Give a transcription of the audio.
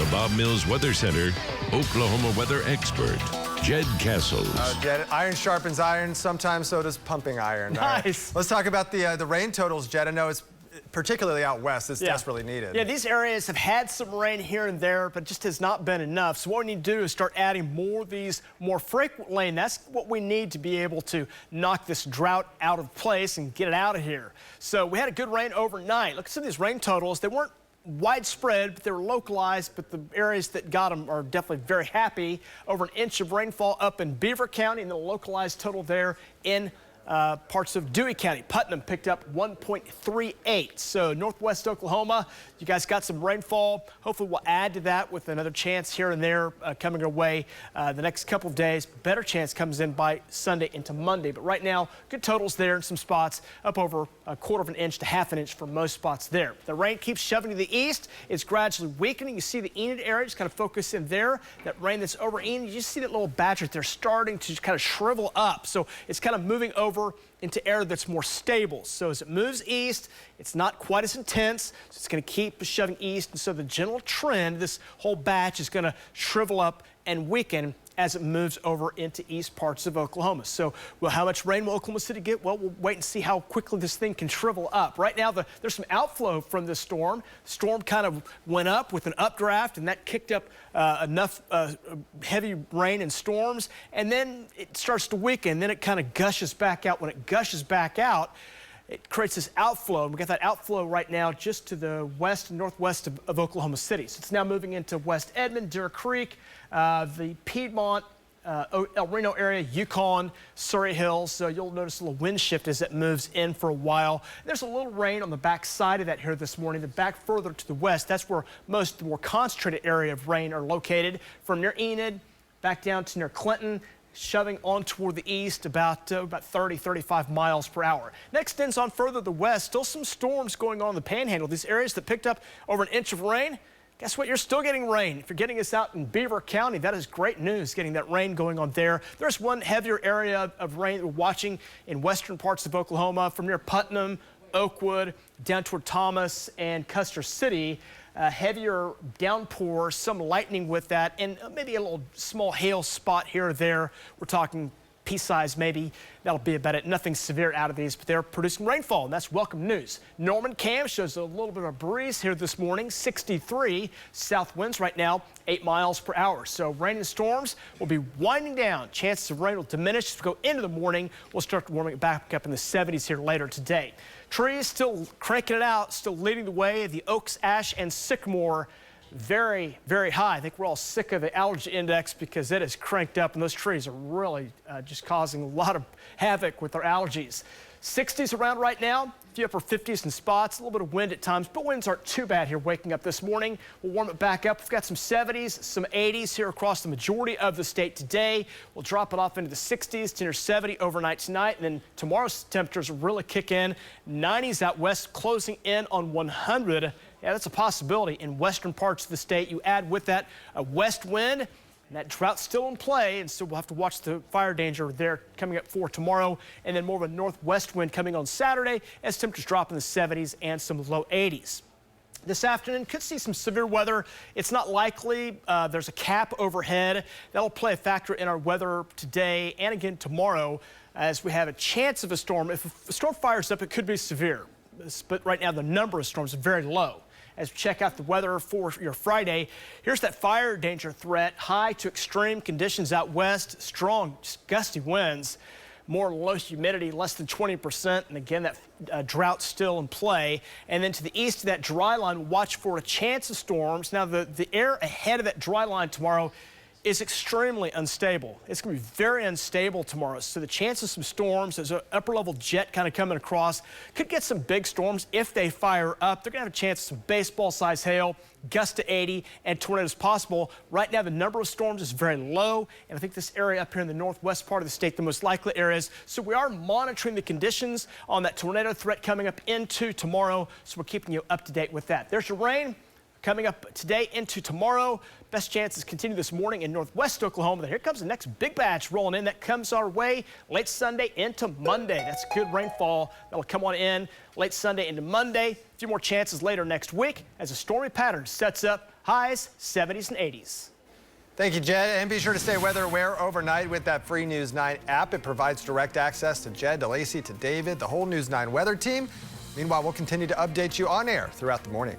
the Bob Mills Weather Center, Oklahoma weather expert, Jed Castles. Jed, iron sharpens iron. Sometimes so does pumping iron. Nice. Let's talk about the rain totals, Jed. I know it's particularly out west. It's desperately needed. Yeah, these areas have had some rain here and there, but just has not been enough. So what we need to do is start adding more of these more frequent rain. That's what we need to be able to knock this drought out of place and get it out of here. So we had a good rain overnight. Look at some of these rain totals. They weren't widespread, but they were localized, but the areas that got them are definitely very happy. Over an inch of rainfall up in Beaver County, and the localized total there in parts of Dewey County. Putnam picked up 1.38. So northwest Oklahoma, you guys got some rainfall. Hopefully we'll add to that with another chance here and there coming our way the next couple of days. Better chance comes in by Sunday into Monday. But right now, good totals there in some spots, up over a quarter of an inch to half an inch for most spots there. The rain keeps shoving to the east. It's gradually weakening. You see the Enid area, just kind of focus in there. That rain that's over Enid, you just see that little badge right there starting to kind of shrivel up. So it's kind of moving over into air that's more stable. So as it moves east, it's not quite as intense, so it's going to keep shoving east. And so the general trend, this whole batch is going to shrivel up and weaken as it moves over into east parts of Oklahoma. So, well, how much rain will Oklahoma City get? Well, we'll wait and see how quickly this thing can shrivel up. Right now, there's some outflow from this storm. The storm kind of went up with an updraft, and that kicked up enough heavy rain and storms, and then it starts to weaken. Then it kind of gushes back out. When it gushes back out, it creates this outflow. We got that outflow right now just to the west and northwest of Oklahoma City. So it's now moving into West Edmond, Deer Creek, the Piedmont, El Reno area, Yukon, Surrey Hills. So you'll notice a little wind shift as it moves in for a while. There's a little rain on the back side of that here this morning. The back further to the west, that's where most of the more concentrated area of rain are located. From near Enid back down to near Clinton, shoving on toward the east about 30, 35 miles per hour. Next extends on further to the west. Still some storms going on in the Panhandle. These areas that picked up over an inch of rain, guess what? You're still getting rain. If you're getting this out in Beaver County, that is great news, getting that rain going on there. There's one heavier area of rain that we're watching in western parts of Oklahoma from near Putnam, Oakwood, down toward Thomas and Custer City. Heavier downpour, some lightning with that, and maybe a little small hail spot here or there. We're talking pea-size maybe. That'll be about it. Nothing severe out of these, but they're producing rainfall, and that's welcome news. Norman Cam shows a little bit of a breeze here this morning, 63. South winds right now, 8 miles per hour. So rain and storms will be winding down. Chances of rain will diminish as we go into the morning. We'll start warming it back up in the 70s here later today. Trees still cranking it out, still leading the way. The oaks, ash, and sycamore very, very high. I think we're all sick of the allergy index because it is cranked up, and those trees are really just causing a lot of havoc with our allergies. 60s around right now, a few upper 50s in spots, a little bit of wind at times, but winds aren't too bad here waking up this morning. We'll warm it back up. We've got some 70s, some 80s here across the majority of the state today. We'll drop it off into the 60s to near 70 overnight tonight, and then tomorrow's temperatures will really kick in. 90s out west, closing in on 100. Yeah, that's a possibility in western parts of the state. You add with that a west wind, and that drought's still in play, and so we'll have to watch the fire danger there coming up for tomorrow, and then more of a northwest wind coming on Saturday as temperatures drop in the 70s and some low 80s. This afternoon, could see some severe weather. It's not likely. There's a cap overhead. That'll play a factor in our weather today and again tomorrow as we have a chance of a storm. If a storm fires up, it could be severe, but right now the number of storms is very low. As we check out the weather for your Friday, here's that fire danger threat. High to extreme conditions out west, strong, gusty winds, more low humidity, less than 20%. And again, that drought still in play. And then to the east of that dry line, watch for a chance of storms. Now, the air ahead of that dry line tomorrow is extremely unstable. It's going to be very unstable tomorrow. So the chance of some storms, there's an upper level jet kind of coming across, could get some big storms if they fire up. They're going to have a chance of some baseball size hail, gusts to 80, and tornadoes possible. Right now, the number of storms is very low, and I think this area up here in the northwest part of the state, the most likely areas. So we are monitoring the conditions on that tornado threat coming up into tomorrow. So we're keeping you up to date with that. There's your rain coming up today into tomorrow. Best chances continue this morning in northwest Oklahoma. Here comes the next big batch rolling in. That comes our way late Sunday into Monday. That's good rainfall that'll come on in late Sunday into Monday. A few more chances later next week as a stormy pattern sets up Highs 70s and 80s. Thank you, Jed. And be sure to stay weather aware overnight with that free News 9 app. It provides direct access to Jed, to Lacey, to David, the whole News 9 weather team. Meanwhile, we'll continue to update you on air throughout the morning.